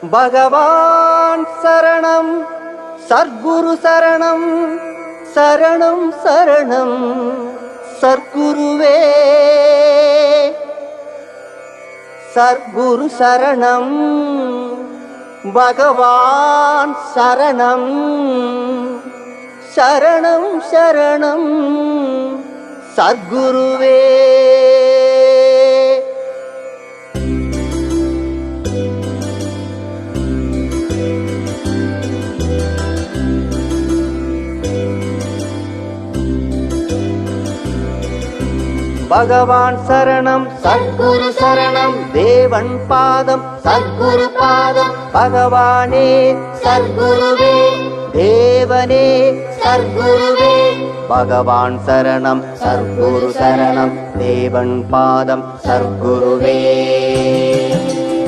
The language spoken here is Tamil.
பகவான் சரணம் சர்க்குரு சரணம் சரணம் சரணம் சர்க்குருவே சர்க்குரு சரணம் பகவான் சரணம் சரணம் சரணம் சர்க்குருவே. பகவான் சரணம் சத்குரு சரணம் தேவன் பாதம் சத்குரு பாதம் பகவானே சத்குருவே தேவனே சத்குருவே பகவான் சரணம் சர்க்குரு சரணம் தேவன் பாதம் சர்க்குருவே.